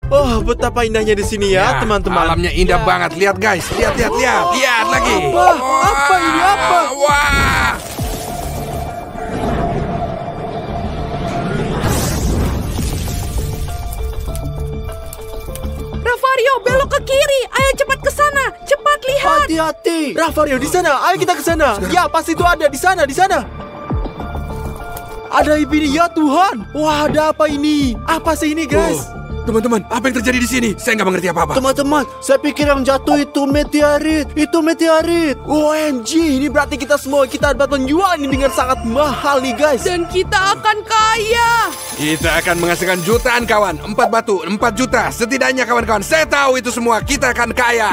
Oh, betapa indahnya di sini ya, teman-teman. Alamnya indah banget. Lihat guys, lihat lagi. Apa ini apa? Wah. Ravario, belok ke kiri. Ayo cepat ke sana. Cepat lihat. Hati-hati. Ravario di sana. Ayo kita ke sana. Ya, pasti itu ada di sana, di sana. Ada ini ya Tuhan. Wah, ada apa ini? Apa sih ini, guys? Teman-teman, apa yang terjadi di sini? Saya nggak mengerti apa-apa. Teman-teman, saya pikir yang jatuh itu meteorit. Itu meteorit. OMG, ini berarti kita dapat menjual ini dengan sangat mahal nih, guys. Dan kita akan kaya. Kita akan menghasilkan jutaan kawan. 4 batu, 4 juta. Setidaknya kawan-kawan, saya tahu itu semua. Kita akan kaya.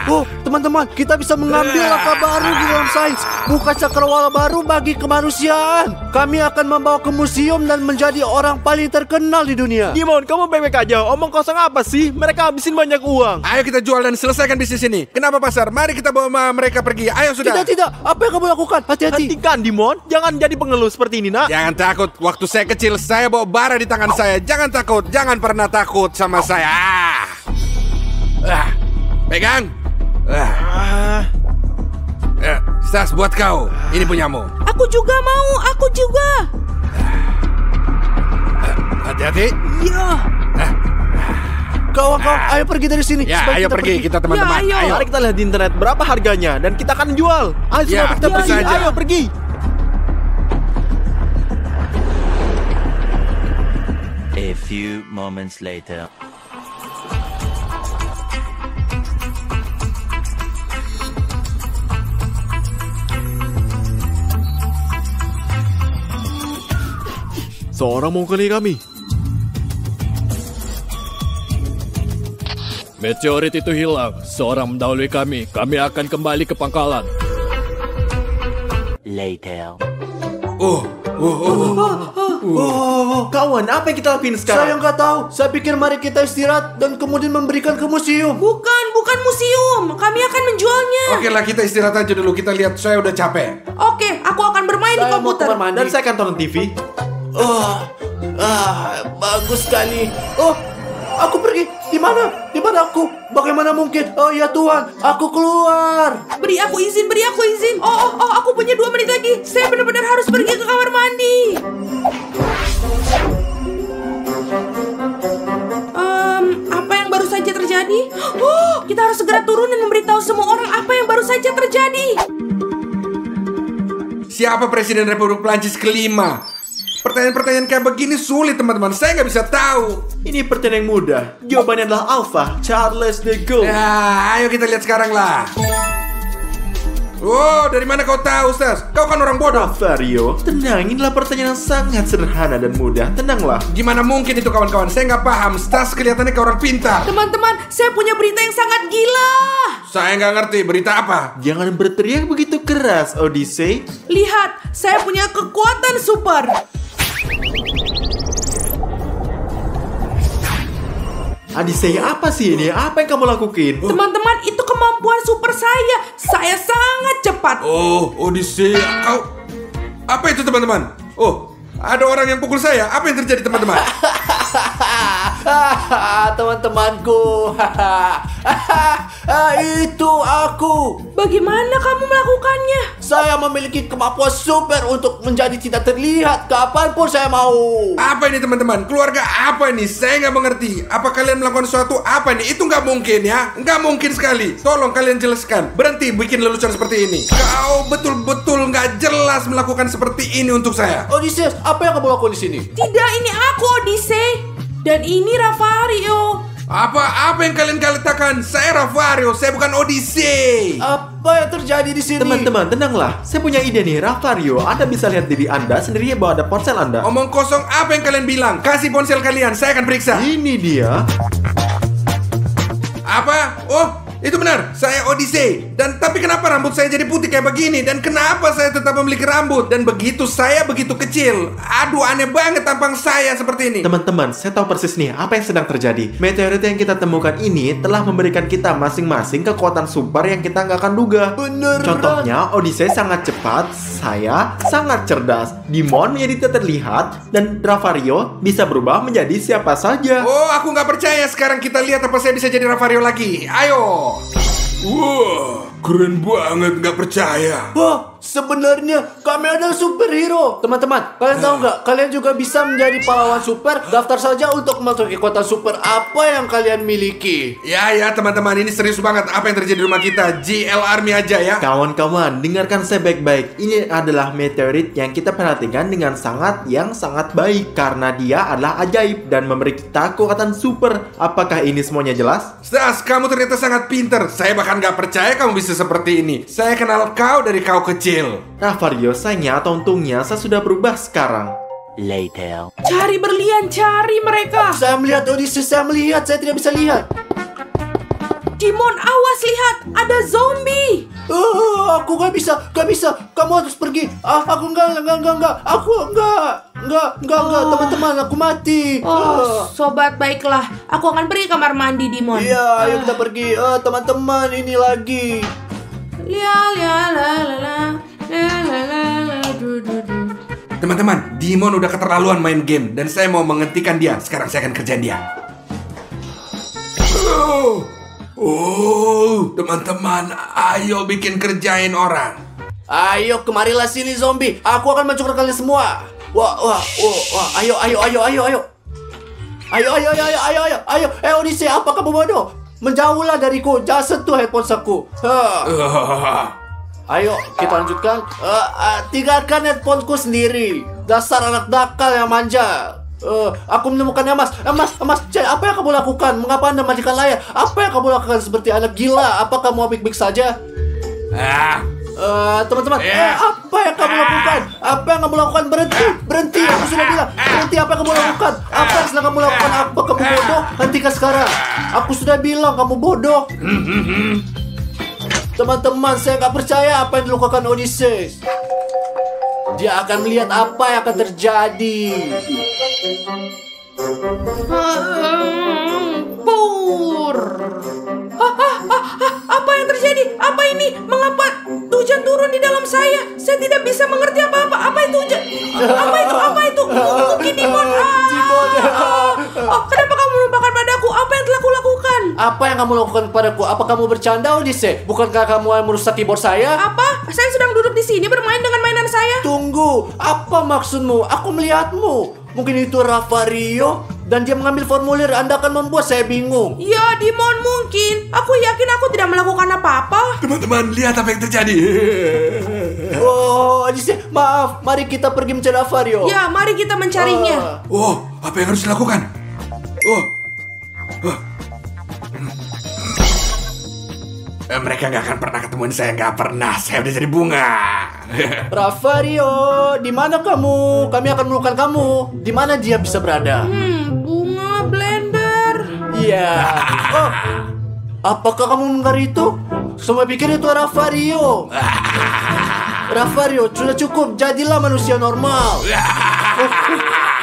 Oh, teman-teman, kita bisa mengambil langkah baru di dalam sains. Buka cakrawala baru bagi kemanusiaan. Kami akan membawa ke museum dan menjadi orang paling terkenal di dunia. Dimon, kamu baik-baik aja. Omong kosong apa sih? Mereka habisin banyak uang. Ayo kita jual dan selesaikan bisnis ini. Kenapa pasar? Mari kita bawa mereka pergi. Ayo sudah. Tidak. Apa yang kamu lakukan? Hati-hati. Hentikan, Dimon. Jangan jadi pengeluh seperti ini, nak. Jangan takut. Waktu saya kecil, saya bawa bara di tangan saya. Jangan takut. Jangan pernah takut sama saya. Pegang. Stas, buat kau. Ini punyamu. Aku juga mau. Aku juga. Hati-hati. Iya. Kawan-kawan, ayo pergi dari sini. Ya, Supaya ayo pergi kita teman-teman. Ya, ayo. Mari kita lihat di internet berapa harganya dan kita akan jual. Ayo Ya, semua kita tentu pergi. saja. Ayo pergi. A few moments later. Seorang mengukuli kami. Meteorit itu hilang. Seorang mendahului kami. Kami akan kembali ke pangkalan. Later. Kawan, apa yang kita lakuin sekarang? Saya nggak tahu. Saya pikir mari kita istirahat dan kemudian memberikan ke museum. Bukan museum. Kami akan menjualnya. Oke lah, kita istirahat aja dulu. Kita lihat, saya udah capek. Oke, aku akan bermain di Saya mau komputer. kamar mandi. Dan saya akan tonton TV. Bagus sekali. Oh, aku pergi. Di mana? Di mana aku? Bagaimana mungkin? Oh ya Tuhan, aku keluar. Beri aku izin. Oh, aku punya 2 menit lagi. Saya benar-benar harus pergi ke kamar mandi. Apa yang baru saja terjadi? Oh, kita harus segera turun dan memberitahu semua orang apa yang baru saja terjadi. Siapa Presiden Republik Prancis kelima? Pertanyaan-pertanyaan kayak begini sulit teman-teman. Saya nggak bisa tahu. Ini pertanyaan yang mudah. Jawabannya adalah Alpha, Charles de Gaulle. Ya, ayo kita lihat sekarang lah. Wow, dari mana kau tahu, Stas? Kau kan orang bodoh. Ravario, tenang. Inilah pertanyaan yang sangat sederhana dan mudah. Tenanglah. Gimana mungkin itu kawan-kawan? Saya nggak paham. Stas kelihatannya kayak orang pintar. Teman-teman, saya punya berita yang sangat gila. Saya nggak ngerti berita apa. Jangan berteriak begitu keras, Odyssey. Lihat, saya punya kekuatan super. Odyssey, apa sih ini? Apa yang kamu lakukan? Teman-teman, itu kemampuan super saya. Saya sangat cepat. Oh, Odyssey. Kau... Apa itu teman-teman? Oh, ada orang yang pukul saya. Apa yang terjadi teman-teman? Teman-temanku. Itu aku. Bagaimana kamu melakukannya? Saya memiliki kemampuan super untuk menjadi tidak terlihat kapanpun saya mau. Apa ini teman-teman? Keluarga apa ini? Saya nggak mengerti. Apa kalian melakukan sesuatu? Apa ini? Itu nggak mungkin ya. Nggak mungkin sekali. Tolong kalian jelaskan. Berhenti bikin lelucon seperti ini. Kau betul-betul nggak jelas melakukan seperti ini untuk saya. Odysseus, apa yang kamu lakukan di sini? Tidak, ini aku, Odyssey. Dan ini Ravario. Apa yang kalian katakan? Saya Ravario, saya bukan Odyssey. Apa yang terjadi di sini? Teman-teman, tenanglah. Saya punya ide nih, Ravario. Anda bisa lihat diri Anda sendiri bahwa ada ponsel Anda. Omong kosong, apa yang kalian bilang? Kasih ponsel kalian, saya akan periksa. Ini dia. Apa? Oh, Itu benar, saya Odyssey. Dan tapi kenapa rambut saya jadi putih kayak begini? Dan kenapa saya tetap memiliki rambut? Dan begitu saya begitu kecil. Aduh, aneh banget tampang saya seperti ini. Teman-teman, saya tahu persis nih apa yang sedang terjadi. Meteorit yang kita temukan ini telah memberikan kita masing-masing kekuatan super yang kita nggak akan duga. Beneran. Contohnya, Odyssey sangat cepat, saya sangat cerdas, Dimon menjadi tak terlihat, dan Ravario bisa berubah menjadi siapa saja. Oh, aku nggak percaya. Sekarang kita lihat apa saya bisa jadi Ravario lagi. Ayo. Wah, keren banget, nggak percaya. Wah, sebenarnya kami adalah superhero. Teman-teman, kalian tahu nggak? Kalian juga bisa menjadi pahlawan super. Daftar saja untuk memasuki kekuatan super apa yang kalian miliki. Ya teman-teman, ini serius banget. Apa yang terjadi di rumah kita? GL Army aja ya. Kawan-kawan, dengarkan saya baik-baik. Ini adalah meteorit yang kita perhatikan dengan sangat baik. Karena dia adalah ajaib dan memberi kita kekuatan super. Apakah ini semuanya jelas? Stas, kamu ternyata sangat pinter. Saya bahkan nggak percaya kamu bisa seperti ini. Saya kenal kau dari kau kecil. Ravario, sayangnya atau untungnya saya sudah berubah sekarang. Later. Cari berlian, cari mereka. Saya melihat Odyssey, saya melihat, saya tidak bisa lihat. Dimon, awas lihat, ada zombie. Aku gak bisa. Kamu harus pergi. Aku enggak. Teman-teman, aku mati. Oh, sobat, baiklah. Aku akan pergi ke kamar mandi, Dimon. Iya, ayo kita pergi. Teman-teman, ini lagi. Teman-teman, Dimon udah keterlaluan main game dan saya mau menghentikan dia. Sekarang saya akan kerjain dia. Teman-teman, ayo bikin kerjain orang. Ayo, kemarilah sini zombie. Aku akan mencuri kalian semua. Ayo. Odyssey, apa kamu bodoh? Menjauhlah dariku, jangan sentuh headphone aku. Ayo, kita lanjutkan. Tinggalkan headphoneku sendiri. Dasar anak nakal yang manja. Aku menemukan Emas. Cek, apa yang kamu lakukan? Mengapa Anda matikan layar? Apa yang kamu lakukan seperti anak gila? Apa kamu baik-baik saja? Teman-teman, apa yang kamu lakukan? Apa yang kamu lakukan? Berhenti. Aku sudah bilang, berhenti. Apa yang kamu lakukan? Apa yang sedang kamu lakukan? Apa kamu bodoh? Hentikan sekarang. Aku sudah bilang kamu bodoh. Teman-teman, saya nggak percaya apa yang dilakukan Odyssey. Dia akan melihat apa yang akan terjadi. Pur. Apa yang terjadi? Apa ini? Mengapa hujan turun di dalam saya? Saya tidak bisa mengerti apa-apa. Apa itu hujan? Apa itu? Mungkin Dimon. Kenapa kamu melupakan padaku? Apa yang telah kulakukan? Apa yang kamu lakukan kepadaku? Apa kamu bercanda, Odyssey? Bukankah kamu yang merusak keyboard saya? Apa? Saya sedang duduk di sini bermain dengan mainan saya. Tunggu, apa maksudmu? Aku melihatmu. Mungkin itu Ravario dan dia mengambil formulir. Anda akan membuat saya bingung. Ya, Dimon, mungkin. Aku yakin aku tidak melakukan apa-apa. Teman-teman, lihat apa yang terjadi. Odyssey, maaf. Mari kita pergi mencari Ravario. Ya, mari kita mencarinya. Apa yang harus dilakukan? Mereka nggak akan pernah ketemuin saya, nggak pernah. Saya udah jadi bunga. Ravario, di mana kamu? Kami akan menemukan kamu. Di mana dia bisa berada? Bunga blender. Iya. Apakah kamu mendengar itu? Semua pikir itu Ravario. Ravario, sudah cukup. Jadilah manusia normal.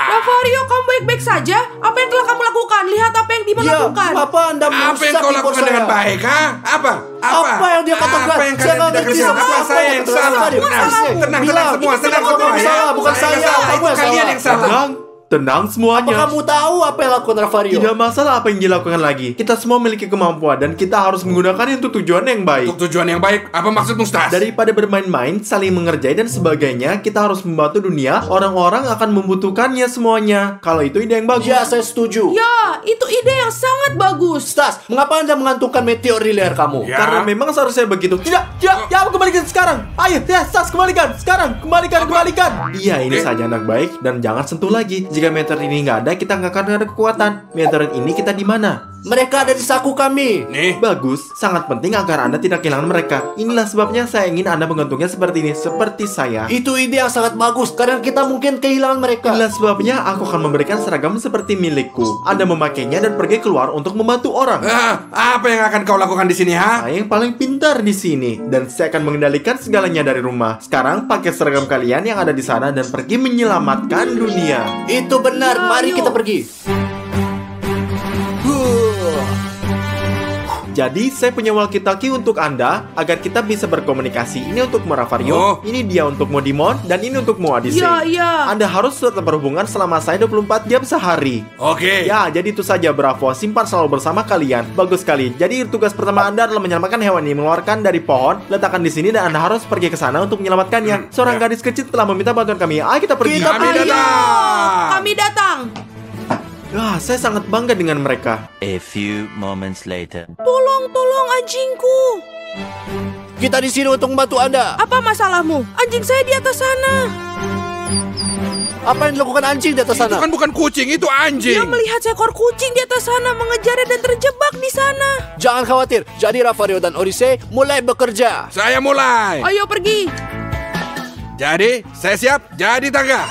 Ravario, kamu baik-baik saja? Apa yang telah kamu lakukan? Lihat apa yang Dimon lakukan. Apa Anda merusak Apa yang kau lakukan dengan baik, ha? Apa yang dia katakan? Apa yang kalian tidak kerjakan? Apa saya yang salah? Tenang semua, tenang semua ya. Bukan saya. Itu kalian yang salah. Tenang semuanya. Apa kamu tahu apa yang lakukan Ravario? Tidak masalah apa yang dilakukan lagi. Kita semua memiliki kemampuan dan kita harus menggunakannya untuk tujuan yang baik. Untuk tujuan yang baik? Apa maksudmu, Stas? Daripada bermain-main, saling mengerjai dan sebagainya, kita harus membantu dunia. Orang-orang akan membutuhkannya semuanya. Kalau itu ide yang bagus. Ya, saya setuju. Ya, itu ide yang sangat bagus. Stas, mengapa Anda mengantungkan meteor di leher kamu? Ya. Karena memang seharusnya begitu. Tidak, aku kembalikan sekarang. Ayo, ya, Stas, kembalikan. Sekarang, kembalikan. Iya, ini saja anak baik dan jangan sentuh lagi. Jika meteor ini nggak ada, kita nggak akan ada kekuatan. Meteor ini kita di mana? Mereka ada di saku kami. Nih, Bagus, sangat penting agar Anda tidak kehilangan mereka. Inilah sebabnya saya ingin Anda menggantungnya seperti ini, seperti saya. Itu ide yang sangat bagus, karena kita mungkin kehilangan mereka. Inilah sebabnya aku akan memberikan seragam seperti milikku. Anda memakainya dan pergi keluar untuk membantu orang. apa yang akan kau lakukan di sini, ha? Saya yang paling pintar di sini dan saya akan mengendalikan segalanya dari rumah. Sekarang pakai seragam kalian yang ada di sana dan pergi menyelamatkan dunia. Itu benar, mari kita pergi. Jadi saya punya walkie-talkie untuk Anda agar kita bisa berkomunikasi. Ini untuk Ravario, Oh. ini dia untuk Modimon, dan ini untuk Odyssey. Iya. Anda harus tetap berhubungan selama saya 24 jam sehari. Oke. Ya, jadi itu saja Bravo. Simpan selalu bersama kalian. Bagus sekali. Jadi tugas pertama Anda adalah menyelamatkan hewan ini, mengeluarkan dari pohon, letakkan di sini dan Anda harus pergi ke sana untuk menyelamatkannya. Seorang gadis kecil telah meminta bantuan kami. Ayo kita pergi. Kita Kami Ayo, datang. kami datang. Saya sangat bangga dengan mereka. A few moments later. Tolong anjingku. Kita di sini untuk membantu Anda. Apa masalahmu? Anjing saya di atas sana. Apa yang dilakukan anjing di atas Itu sana? kan bukan kucing, itu Dia anjing. melihat seekor kucing di atas sana mengejarnya dan terjebak di sana. Jangan khawatir, jadi Ravario dan Odyssey mulai bekerja. Saya mulai. Ayo pergi. Jadi, saya siap jadi tangga.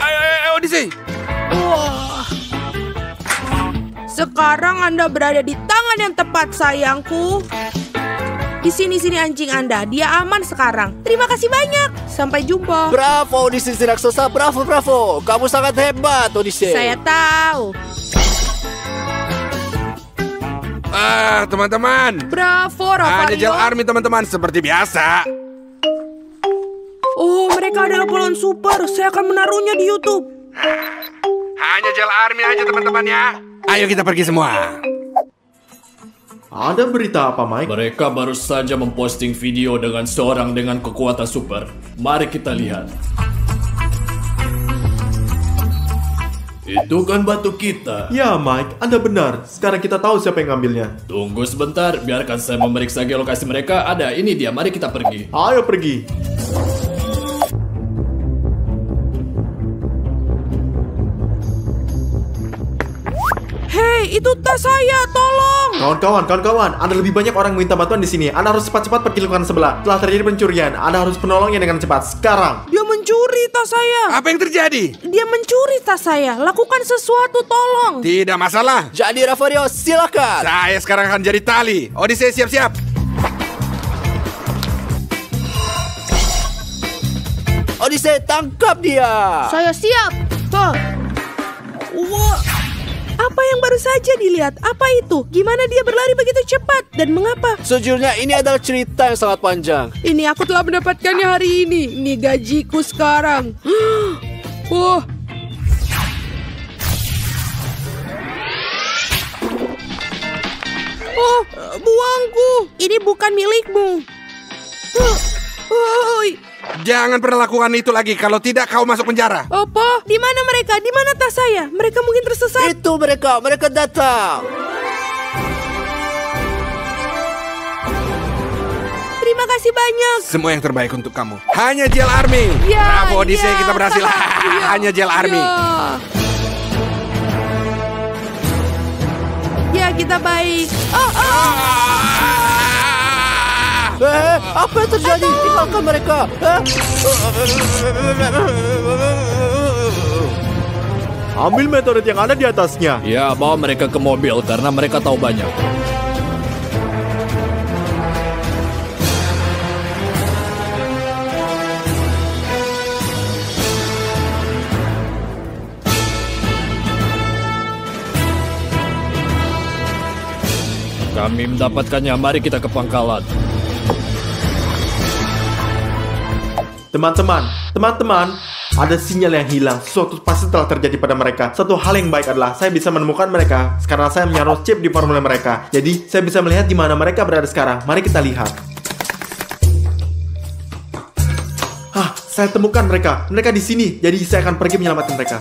Ayo, Odyssey. Wah. Sekarang Anda berada di tangan yang tepat, sayangku. Di sini anjing Anda. Dia aman sekarang. Terima kasih banyak. Sampai jumpa. Bravo, Odyssey si raksasa. Bravo. Kamu sangat hebat, Odyssey. Saya tahu. Teman-teman. Bravo, Hanya Gel Ravario. Army, teman-teman, seperti biasa. Oh, mereka adalah polon super. Saya akan menaruhnya di YouTube. Hanya Gel Army aja, teman-teman ya. Ayo kita pergi semua. Ada berita apa, Mike? Mereka baru saja memposting video dengan seorang dengan kekuatan super. Mari kita lihat. Itu kan batu kita. Ya, Mike, Anda benar. Sekarang kita tahu siapa yang ngambilnya. Tunggu sebentar, biarkan saya memeriksa geolokasi mereka. Ada, ini dia. Mari kita pergi. Ayo pergi. Hei, itu tas saya. Tolong. Kawan-kawan, ada lebih banyak orang yang minta bantuan di sini. Anda harus cepat-cepat pergi lingkungan sebelah. Telah terjadi pencurian. Anda harus menolongnya dengan cepat. Sekarang. Dia mencuri tas saya. Apa yang terjadi? Dia mencuri tas saya. Lakukan sesuatu, tolong. Tidak masalah. Jadi Ravario, silakan. Saya sekarang akan jadi tali. Odyssey siap-siap. Odyssey, tangkap dia. Saya siap. Wah. Apa yang baru saja dilihat? Apa itu? Gimana dia berlari begitu cepat? Dan mengapa? Sejujurnya ini adalah cerita yang sangat panjang. Ini aku telah mendapatkannya hari ini. Ini gajiku sekarang. Wah. Oh, buangku. Ini bukan milikmu. Oi. Jangan pernah lakukan itu lagi. Kalau tidak, kau masuk penjara. Apa? Di mana mereka? Di mana tas saya? Mereka mungkin tersesat. Itu mereka datang. Terima kasih banyak. Semua yang terbaik untuk kamu. Hanya Gel Army. Ya, Bravo Odyssey, ya. kita berhasil. Ya. Hanya Gel Army. Ya, kita baik. Apa yang terjadi? Tinggalkan mereka. Ambil meteorit yang ada di atasnya. Ya, bawa mereka ke mobil karena mereka tahu banyak. Kami mendapatkannya, mari kita ke pangkalan. Teman-teman, ada sinyal yang hilang. Sesuatu pasti telah terjadi pada mereka. Satu hal yang baik adalah saya bisa menemukan mereka karena saya menyaruh chip di formulir mereka. Jadi, saya bisa melihat di mana mereka berada sekarang. Mari kita lihat. Saya temukan mereka. Mereka di sini. Jadi, saya akan pergi menyelamatkan mereka.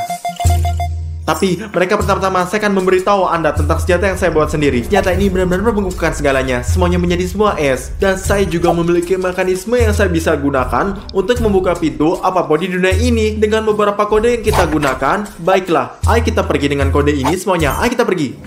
Tapi mereka pertama-tama saya akan memberitahu Anda tentang senjata yang saya buat sendiri. Senjata ini benar-benar membekukan segalanya. Semuanya menjadi semua es. Dan saya juga memiliki mekanisme yang saya bisa gunakan untuk membuka pintu apapun di dunia ini dengan beberapa kode yang kita gunakan. Baiklah, ayo kita pergi dengan kode ini semuanya. Ayo kita pergi.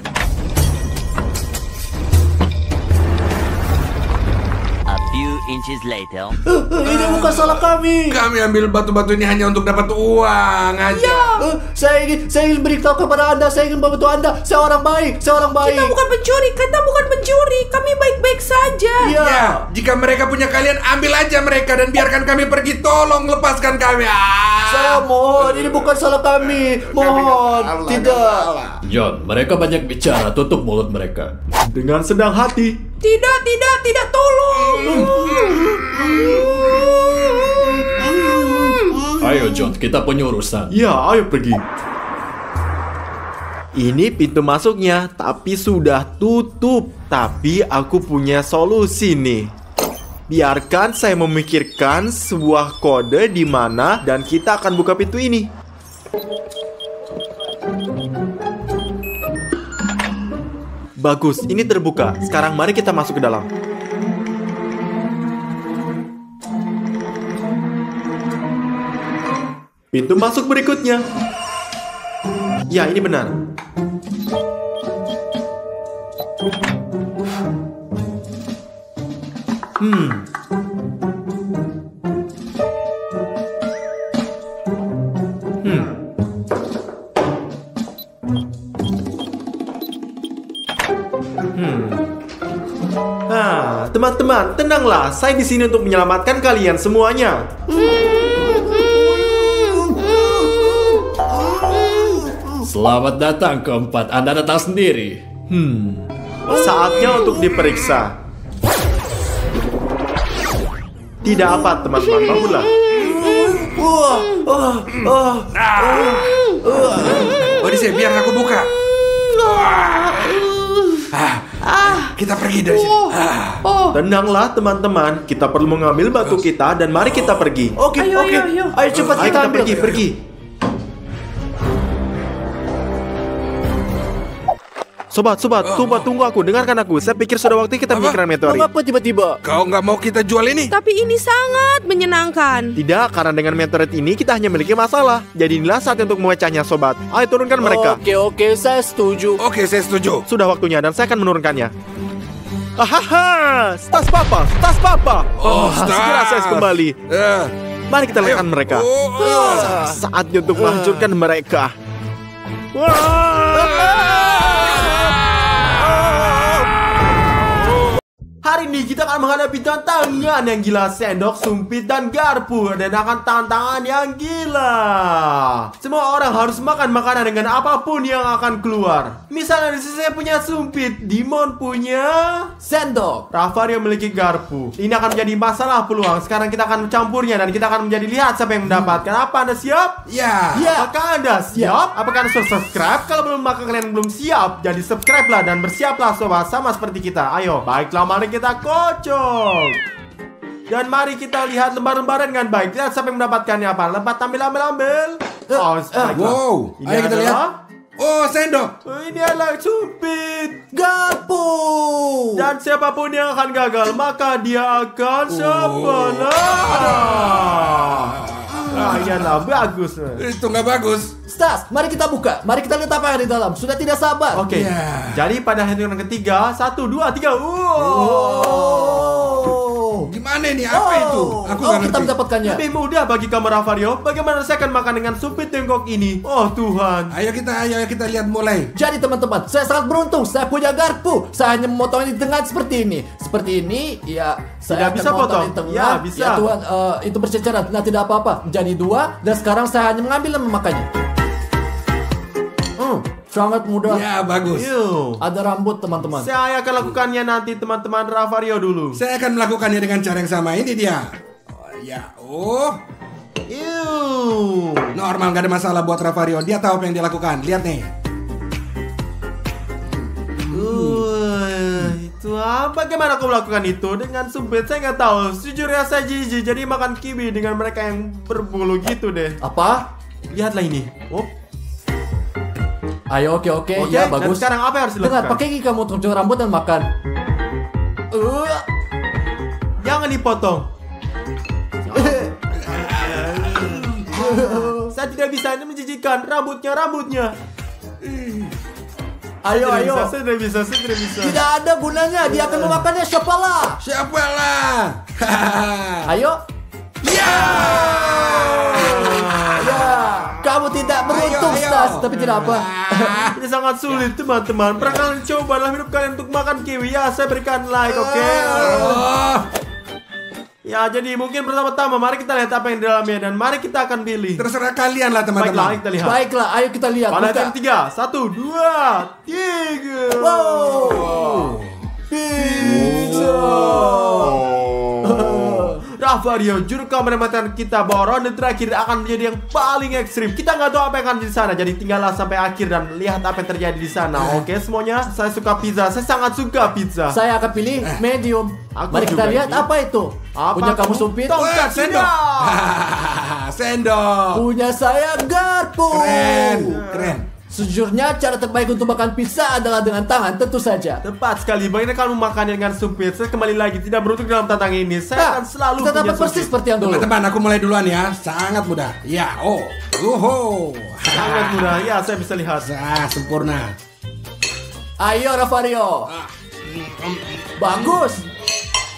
A few inches later. Ini bukan salah kami. Kami ambil batu-batu ini hanya untuk dapat uang aja. Saya ingin beritahu kepada Anda, saya ingin membantu Anda. Saya orang baik, saya orang baik. Kita bukan pencuri, kami baik-baik saja. Iya. Ya, jika mereka punya kalian, ambil aja mereka dan biarkan kami pergi. Tolong lepaskan kami. Saya mohon, ini bukan salah kami. Mohon, tidak. John, mereka banyak bicara, tutup mulut mereka. Dengan senang hati. Tidak, tolong. Ayo John, kita punya urusan. Ya, ayo pergi. Ini pintu masuknya, tapi sudah tutup. Tapi aku punya solusi nih. Biarkan saya memikirkan sebuah kode di mana dan kita akan buka pintu ini. Bagus, ini terbuka. Sekarang mari kita masuk ke dalam. Pintu masuk berikutnya. Ya, ini benar. Teman-teman, tenanglah. Saya di sini untuk menyelamatkan kalian semuanya. Selamat datang keempat, Anda datang sendiri. Saatnya untuk diperiksa. Tidak apa, teman-teman, bangunlah. Odyssey, biar aku buka. Kita pergi dari sini. Tenanglah, teman-teman. Kita perlu mengambil batu kita dan mari kita pergi. Oke. Ayo cepat Ayo kita kita ambil. pergi. Sobat, tunggu aku, dengarkan aku. Saya pikir sudah waktu kita memikirkan meteorit. Mengapa tiba-tiba? Kau nggak mau kita jual ini? Tapi ini sangat menyenangkan. Tidak, karena dengan meteorit ini kita hanya memiliki masalah. Jadi inilah saatnya untuk memecahnya, sobat. Ayo turunkan mereka. Oke, saya setuju. Oke, saya setuju. Sudah waktunya dan saya akan menurunkannya. Hahaha, tas papa. Segera saya kembali. Mari kita lakukan mereka. Saatnya untuk menghancurkan mereka. Hari ini kita akan menghadapi tantangan yang gila, sendok, sumpit, dan garpu. Dan akan tantangan yang gila. Semua orang harus makan makanan dengan apapun yang akan keluar. Misalnya di sini saya punya sumpit, Dimon punya Sendok. Rafario memiliki garpu. Ini akan menjadi masalah peluang. Sekarang kita akan mencampurnya dan kita akan menjadi lihat siapa yang mendapatkan. Apa Anda siap? Ya. Apakah Anda siap? Apakah Anda sudah subscribe? Kalau belum, maka kalian belum siap. Jadi subscribe lah dan bersiaplah sobat, sama seperti kita. Ayo, baiklah, mari kita kocok. Dan mari kita lihat lembar-lembaran dengan baik. Lihat siapa yang mendapatkannya apa. Lepas ambil. Baiklah. Wow. Ini Ayo kita adalah lihat. Oh, sendok. Ini adalah sumpit. Garpu. Dan siapapun yang akan gagal, maka dia akan iyalah, bagus. Itu nggak bagus. Stas, mari kita buka. Mari kita lihat apa yang di dalam. Sudah tidak sabar. Oke. Ya. Jadi pada hitungan ketiga, 1, 2, 3. Gimana ini? Apa itu? Aku nggak kita ngerti. mendapatkannya. Lebih mudah bagi kamu, Rafario. Bagaimana saya akan makan dengan sumpit Tiongkok ini? Oh Tuhan. Ayo kita lihat mulai. Jadi teman-teman, saya sangat beruntung. Saya punya garpu. Saya hanya memotong di tengah seperti ini. Seperti ini, ya. Saya Tidak bisa akan potong. di tengah. Ya, bisa. Ya Tuhan, itu berceceran. Nah, tidak apa-apa. Jadi 2. Dan sekarang saya hanya mengambil dan memakannya. Sangat mudah. Ya, bagus. Yuk. Ada rambut teman-teman. Saya akan lakukannya nanti, teman-teman. Rafario dulu. Saya akan melakukannya dengan cara yang sama. Ini dia. Oh, ya. Oh. Normal, gak ada masalah buat Rafario. Dia tahu apa yang dia lakukan. Lihat nih. Itu apa? Bagaimana aku melakukan itu dengan sumpit? Saya nggak tahu. Sejujurnya saya jijik. Jadi makan kiwi dengan mereka yang berbulu gitu deh. Apa? Lihatlah ini. Ayo, oke, Oke, ya dan bagus. sekarang apa yang harus Dengar, dilakukan? pakai gigi kamu untuk cukur rambut dan makan. Jangan dipotong. Saya tidak bisa, ini menjijikan. Rambutnya. Ayo. Saya tidak bisa. Tidak ada gunanya, dia akan memakannya. Siapalah? Siapalah? Ayo. Ya! Ya, kamu tidak beruntung, Ayo. Stas, tapi tidak apa. Ini sangat sulit, teman-teman. Pernah kalian coba dalam hidup kalian untuk makan kiwi? Ya, saya berikan like, oke? Oh, Ya, jadi mungkin pertama-tama mari kita lihat apa yang di dalamnya dan mari kita akan pilih. terserah kalian lah Baiklah, teman-teman. kita lihat. Baiklah, ayo kita lihat. Pada Buka. yang 3, 1, 2, 3. Wow. Pizza. Rafario, juru kameramen kita bahwa ronde terakhir akan menjadi yang paling ekstrim. Kita nggak tahu apa yang akan di sana, jadi tinggallah sampai akhir dan lihat apa yang terjadi di sana. Oke, semuanya. Saya suka pizza. Saya sangat suka pizza. Saya akan pilih medium. Aku Mari kita juga lihat ini. apa itu. Apa Punya kamu kamu? sumpit? Tongkat Wah, sendok. tidak. Sendok. Punya saya garpu. Keren. Sejujurnya cara terbaik untuk makan pizza adalah dengan tangan, tentu saja. Tepat sekali. Bagaimana kamu makan dengan sumpit? Saya kembali lagi tidak beruntung dalam tantangan ini. Saya Nah, akan selalu kita punya dapat persis sumpit. seperti yang dulu. Teman-teman, aku mulai duluan ya. Sangat mudah. Ya, Sangat mudah. Ya, saya bisa lihat. Sempurna. Ayo Rafario. Bagus.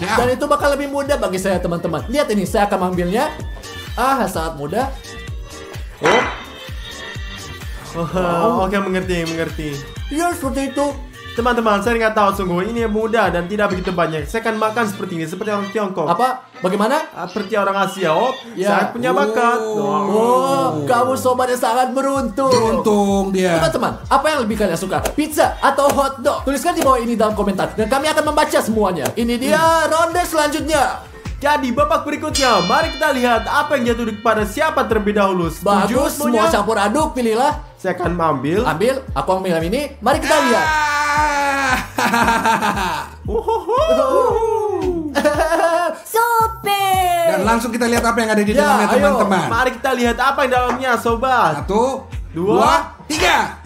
Ya. Dan itu bakal lebih mudah bagi saya, teman-teman. Lihat ini, saya akan mengambilnya. Sangat mudah. Oke, mengerti. Ya, seperti itu. Teman-teman, saya nggak tahu sungguh ini mudah dan tidak begitu banyak. Saya akan makan seperti ini, seperti orang Tiongkok. Apa? Bagaimana? Seperti orang Asia. Ya. Saya punya bakat. Oh, kamu sobat yang sangat beruntung. Beruntung dia. Teman-teman, apa yang lebih kalian suka? Pizza atau hotdog? Tuliskan di bawah ini dalam komentar dan kami akan membaca semuanya. Ini dia ronde selanjutnya. Jadi babak berikutnya, mari kita lihat apa yang jatuh kepada siapa terlebih dahulu. Setuju Bagus, semua semuanya? campur aduk, pilihlah. Saya akan mengambil. Ambil, aku ambil yang ini. Mari kita lihat. Super. Dan langsung kita lihat apa yang ada di Ya, dalamnya, ayo. teman-teman. Mari kita lihat apa yang dalamnya, sobat. 1, 2, 2, 3.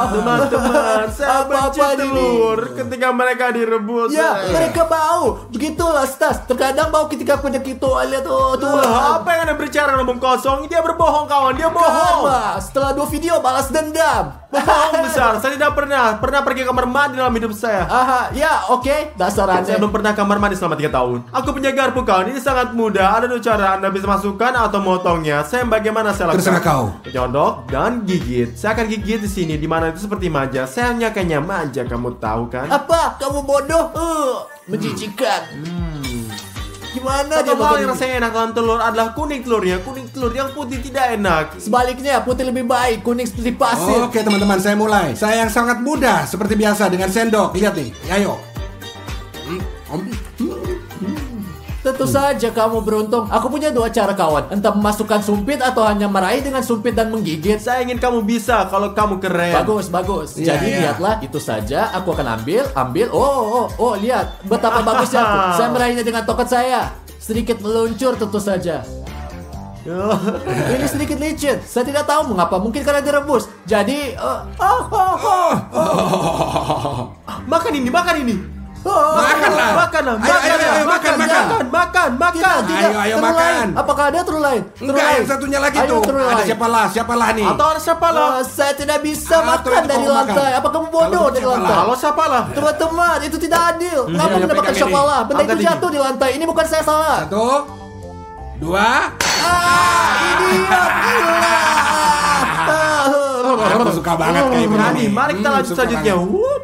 Teman-teman, saya benci Apa-apa ini? telur ketika mereka direbus. Ya, mereka bau. Begitulah, Stas. Terkadang bau ketika aku pergi toilet. Oh, Tuhan. Apa yang Anda berbicara ngomong kosong? Dia berbohong, kawan. Dia bohong. Karma, setelah 2 video balas dendam. Bohong besar. Saya tidak pernah pergi kamar mandi dalam hidup saya. Ya, oke. Dasar Saya Anda. belum pernah kamar mandi selama 3 tahun. Aku punya garpu, kawan. Ini sangat mudah. Ada 2 cara. Anda bisa masukkan atau motongnya. Saya bagaimana saya lakukan? Terserah kau. Nyodok dan gigit. Saya akan gigit di sini, di mana itu seperti manja. Saya hanya kayaknya manja, kamu tahu kan? Apa? Kamu bodoh? Menjijikan. Gimana dia Satu hal yang makan? rasanya enak dalam telur adalah kuning telurnya. Kuning telur yang putih tidak enak. Sebaliknya, putih lebih baik. Kuning seperti pasir. Oke, teman-teman, saya mulai. Saya yang sangat mudah, seperti biasa dengan sendok. Lihat nih, ayo. Tentu saja kamu beruntung. Aku punya 2 cara, kawan. Entah memasukkan sumpit atau hanya meraih dengan sumpit dan menggigit. Saya ingin kamu bisa kalau kamu keren. Bagus. Iya, Jadi iya. lihatlah, itu saja. Aku akan ambil. Oh, lihat betapa bagusnya aku. Saya meraihnya dengan tongkat saya. Sedikit meluncur tentu saja. Ini sedikit licin. Saya tidak tahu mengapa. Mungkin karena direbus. Jadi, Makan ini. Makanlah. Ayo, makan. Tidak. Ayo, Telur makan. lain. Apakah ada telur lain? Enggak, yang satunya lagi Ayo, tuh. telur Ada lain. siapalah nih. Atau ada siapa lah? Saya tidak bisa Atau makan itu dari kamu lantai. makan. Apa kamu bodoh Kalau dari siapa lantai? lah? Kalau siapa lah? Teman-teman, itu tidak adil. Kenapa ayo, mendapatkan pegang ini. syapalah? Benda Angkat itu ini. jatuh di lantai. Ini bukan saya salah. 1, 2. Aku suka banget kayak Berani, begini. mari kita lanjut Suka selanjutnya. banget. Wup.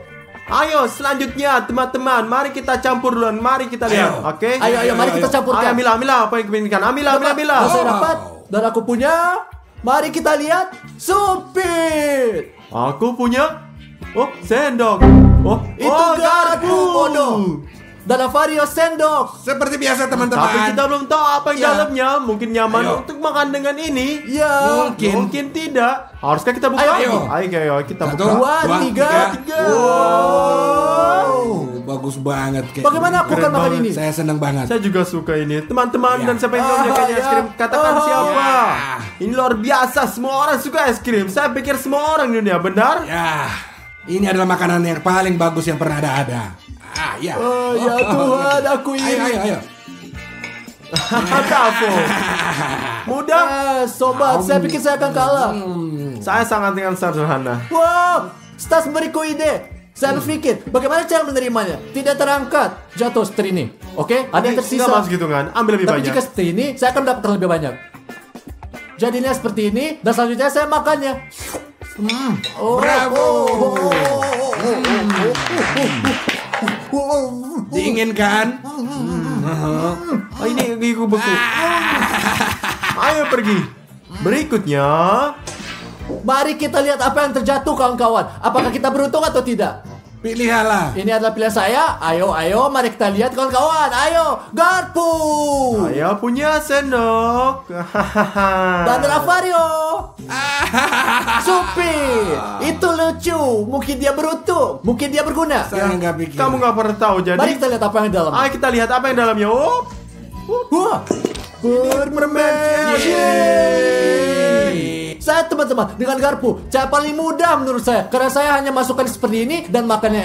Ayo, selanjutnya teman-teman, mari kita campur duluan. Mari kita lihat, Ayo. oke? Ayo, mari kita campurkan. Ayo, ambil apa yang kepinginkan. Ambil. Kalau saya dapat dan aku punya, mari kita lihat sumpit. Aku punya. Oh, sendok. Oh, Itu garpu, bodoh. Dan Avario sendok. Seperti biasa, teman-teman. Tapi kita belum tahu apa yang Ya. dalamnya. Mungkin nyaman Ayo. untuk makan dengan ini. Ya. Mungkin. tidak. Haruskah kita buka? Ayo. Ayo, kita Satu, buka. Dua, tiga. Tiga. Wow. bagus banget. Bagaimana aku akan makan ini? Saya senang banget. Saya juga suka ini. Teman-teman Ya. dan siapa yang tahu kayaknya es krim, katakan siapa. Ini luar biasa, semua orang suka es krim. Saya pikir semua orang di dunia, benar? Ya, ini adalah makanan yang paling bagus yang pernah ada. Ya. Ya Tuhan, aku ini. Ayo. Apa? Mudah. Sobat, saya pikir saya akan kalah. Saya sangat dengan sederhana. Wow, Stas memberiku ide. Saya berpikir, bagaimana cara menerimanya? Tidak terangkat, jatuh seperti ini. Oke, ada yang tersisa. Nggak masuk hitungan, ambil lebih Tapi banyak. jika seperti ini, saya akan mendapatkan lebih banyak. Jadinya seperti ini, dan selanjutnya saya makannya. Bravo. Diinginkan? Ini gigiku beku. Ayo pergi. Berikutnya. Mari kita lihat apa yang terjatuh, kawan-kawan. Apakah kita beruntung atau tidak? Pilihlah. Ini adalah pilihan saya. Ayo, mari kita lihat, kawan-kawan. Ayo, garpu. Saya punya sendok. Dan Ravario. Supi. Itu lucu. Mungkin dia beruntung. Mungkin dia berguna. Saya nggak pikir. Kamu nggak pernah tahu jadi. Mari kita lihat apa yang di dalam. Ayo kita lihat apa yang dalamnya. Oh, Wah, permen. Saya teman-teman dengan garpu cara paling mudah menurut saya, karena saya hanya masukkan seperti ini dan makannya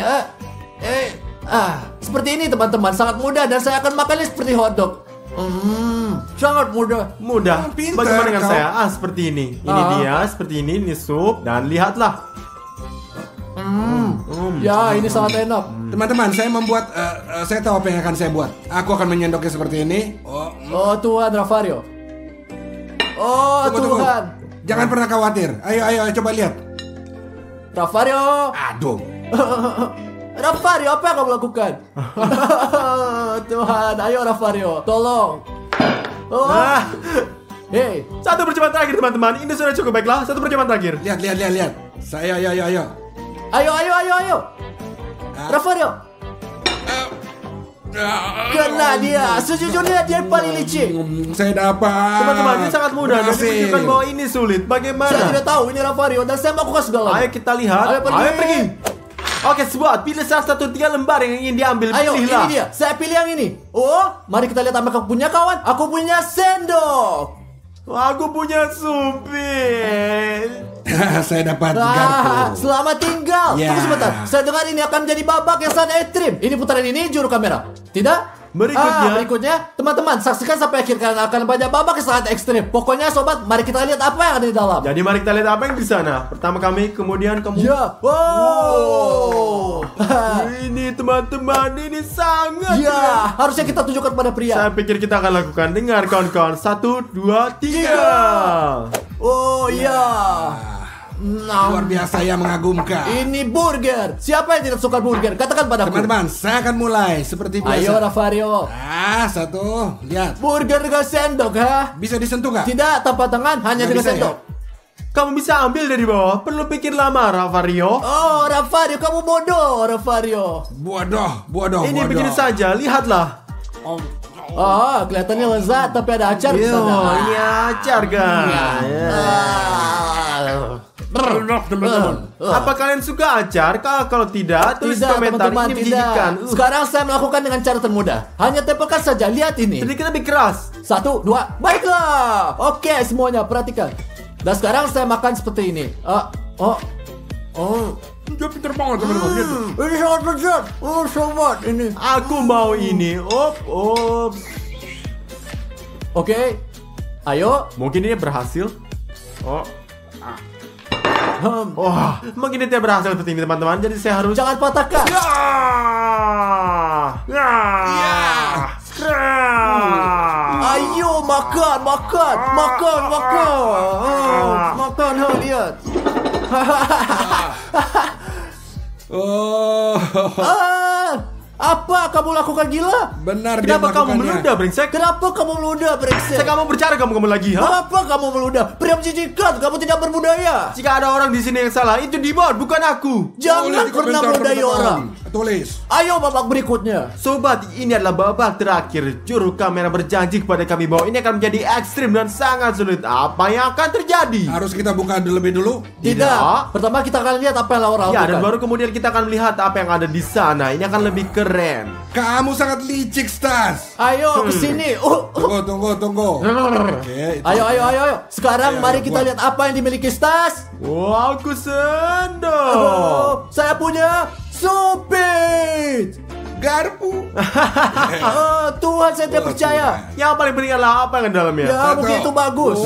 seperti ini teman-teman, sangat mudah dan saya akan makannya seperti hotdog. Sangat mudah. Mudah. Pintar Bagaimana dengan kau. saya? Seperti ini. Ini dia, seperti ini sup dan lihatlah. Ya, ini sangat enak. Teman-teman, saya membuat, saya tahu apa yang akan saya buat. Aku akan menyendoknya seperti ini. Oh Tuhan, Ravario. Oh Tunggu. Tuhan, Jangan pernah khawatir. Ayo, coba lihat. Ravario. Aduh. Ravario, apa yang kamu lakukan? Tuhan, ayo Ravario, tolong. Hei, Satu percobaan terakhir teman-teman. Ini sudah cukup baiklah. Satu percobaan terakhir. Lihat. Saya, ayo. ayo. Ravario, kena dia. Sejujurnya dia paling licik. Saya dapat. Teman-teman, ini sangat mudah. Dan Berhasil. menunjukkan bahwa ini sulit. Saya Bagaimana? tidak tahu ini Ravario dan saya melakukan segalanya. Ayo kita lihat. Ayo pergi. Oke, Swat, pilih salah satu 3 lembar yang ingin diambil. Ayo, Pilihlah. ini dia. Saya pilih yang ini. Oh, mari kita lihat apa kamu punya, kawan. Aku punya sendok. Aku punya supi. Saya dapat garpu. Selamat tinggal. Ya. Tunggu sebentar. Saya dengar ini akan menjadi babak yang sangat ekstrim. Ini putaran ini juru kamera. Tidak? Berikutnya, teman-teman, saksikan sampai akhir karena akan banyak babak yang sangat ekstrim. Pokoknya, sobat, mari kita lihat apa yang ada di dalam. Jadi mari kita lihat apa yang di sana. Pertama kami, kemudian kamu. Ya. Wow. Ini teman-teman, ini sangat. Ya, harusnya kita tunjukkan pada pria. Saya pikir kita akan lakukan. Dengar kawan-kawan. 1, 2, 3. Oh iya. Luar biasa yang mengagumkan. Ini burger. Siapa yang tidak suka burger? Katakan padaku. Teman-teman, saya akan mulai seperti biasa. Ayo Ravario. Satu. Lihat. Burger dengan sendok, ha? Bisa disentuh nggak? Tidak tanpa tangan, hanya Nggak dengan bisa, sendok. Kamu bisa ambil dari bawah. Perlu pikir lama, Ravario. Oh, Ravario, kamu bodoh, Ravario. Bodoh. Ini begini saja. Lihatlah. Oh, kelihatannya lezat, tapi ada acar di Yo, sana. ini acar guys. Apa kalian suka acar? Kalau tidak, tulis Tidak, komentar. teman-teman, Ini tidak. menjijikan. Sekarang saya melakukan dengan cara termudah. Hanya tempelkan saja, lihat ini. Sedikit lebih keras. 1, 2, baiklah. Oke, semuanya perhatikan. Dan sekarang saya makan seperti ini. Dia pintar banget teman-teman. Lihat tuh. Ini sangat lezat. Oh, sobat, ini. Aku mau ini. Op. Oke. Ayo. Mungkin ini berhasil. Wah, mungkin ini tidak berhasil seperti ini teman-teman. Jadi saya harus. Jangan patahkan. Ayo makan. Makan, lihat. Apa kamu lakukan, gila? Benar dia Kenapa kamu melakukannya. meludah, brengsek? Kenapa kamu meludah, brengsek? Saya kamu berbicara kamu lagi, ha? Apa kamu meludah? Pria menjijikan, kamu tidak berbudaya. Jika ada orang di sini yang salah, itu Dibot, bukan aku. Jangan Tulis di pernah komentar, meludahi teman-teman. orang. Tulis. Ayo babak berikutnya. Sobat, ini adalah babak terakhir. Juru kamera berjanji kepada kami bahwa ini akan menjadi ekstrim dan sangat sulit. Apa yang akan terjadi? Harus kita buka lebih dulu. Tidak. Pertama kita akan lihat apa yang Laura Ya, lakukan. dan baru kemudian kita akan melihat apa yang ada di sana. Ini akan lebih keren. Kamu sangat licik, Stas. Ayo ke sini. Tunggu. Oke. Ayo. Sekarang Ayo, mari ayo, kita buat. lihat apa yang dimiliki Stas. Wah, aku sendok. Saya punya Supit. Garpu. Tuhan, saya tidak percaya. Yang paling penting adalah apa yang ada di dalamnya. Ya, Satu. mungkin itu bagus.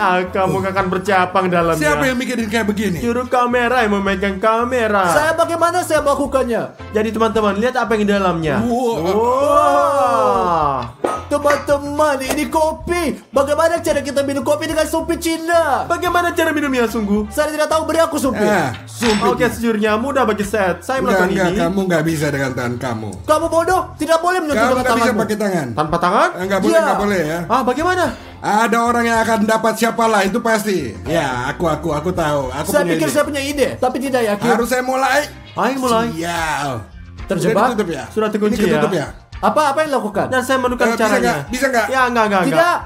Kamu gak akan bercabang dalamnya. Siapa yang mikirin kayak begini? Juru kamera yang memegang kamera. Bagaimana saya melakukannya? Jadi teman-teman, lihat apa yang di dalamnya. Wah. Teman-teman, ini kopi. Bagaimana cara kita minum kopi dengan Supit Cina? Bagaimana cara minumnya sungguh? Saya tidak tahu, beri aku Supit. Oke, sejujurnya mudah bagi set. Saya melakukan Enggak, ini kamu nggak bisa dengan tangan kamu. Kamu bodoh, tidak boleh menyentuh Kamu dengan nggak bisa tanganmu. pakai tangan. tanpa tangan. Nggak boleh, Ya. nggak boleh ya. Bagaimana? Ada orang yang akan dapat siapalah itu pasti. Ya, aku tahu. Aku Saya punya pikir ide. saya punya ide, tapi tidak yakin. Harus saya mulai. Ayo mulai. Sial. Terjebak? Sudah ditutup ya? Sudah terkunci Ini ketutup ya? ya? Apa yang dilakukan? Dan saya menukar Bisa caranya. nggak? Bisa nggak? Ya, enggak. Tidak.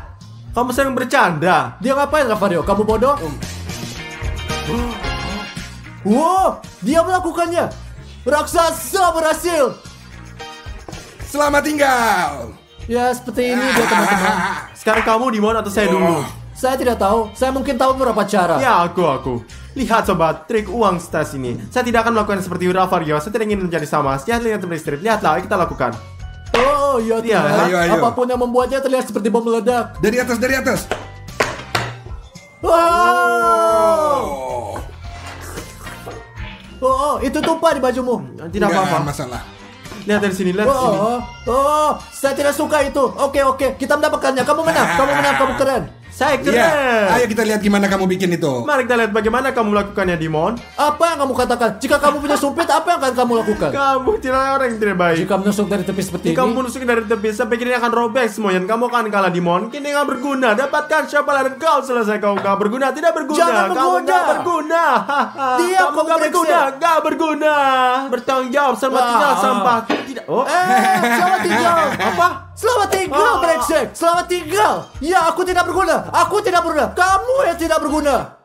Kamu sering bercanda. Dia ngapain, Rafario? Kamu bodoh? Wow, dia melakukannya. Raksasa berhasil. Selamat tinggal. Ya, seperti ini dia, teman-teman. Sekarang kamu di mana atau saya dulu? Saya tidak tahu. Saya mungkin tahu beberapa cara. Ya, aku. Lihat sobat, trik uang Stas ini. Saya tidak akan melakukan seperti Rafario. Saya tidak ingin menjadi sama. Lihat seperti strip. Lihatlah, kita lakukan. Oh, ya Iya, Tuhan. ayo. Apapun yang membuatnya terlihat seperti bom meledak. Dari atas. Wow. Oh, itu tumpah di bajumu. Tidak Nggak apa-apa. masalah. Lihat dari sini, lihat dari sini. Saya tidak suka itu. Oke, kita mendapatkannya. Kamu menang, kamu keren. Saya keren. Iya. Ayo kita lihat gimana kamu bikin itu. Mari kita lihat bagaimana kamu melakukannya, Dimon. Apa yang kamu katakan? Jika kamu punya Supit, apa yang akan kamu lakukan? Kamu tidak orang yang tidak baik. Jika menusuk dari tepi seperti Jika ini, kamu menusuk dari tepi, saya pikir ini akan robek semuanya. Kamu akan kalah, Dimon. Kini nggak berguna. Dapatkan siapa dan kau selesai. Kau nggak berguna, tidak berguna. Jangan Kamu berguna. nggak berguna. Diam, Kamu kamu nggak brengsek. berguna, nggak berguna. Bertanggung jawab sama tinggal sampah. Tidak. selamat tinggal. Apa? Selamat tinggal, brengsek. Selamat tinggal. Ya, aku tidak berguna. Kamu yang tidak berguna.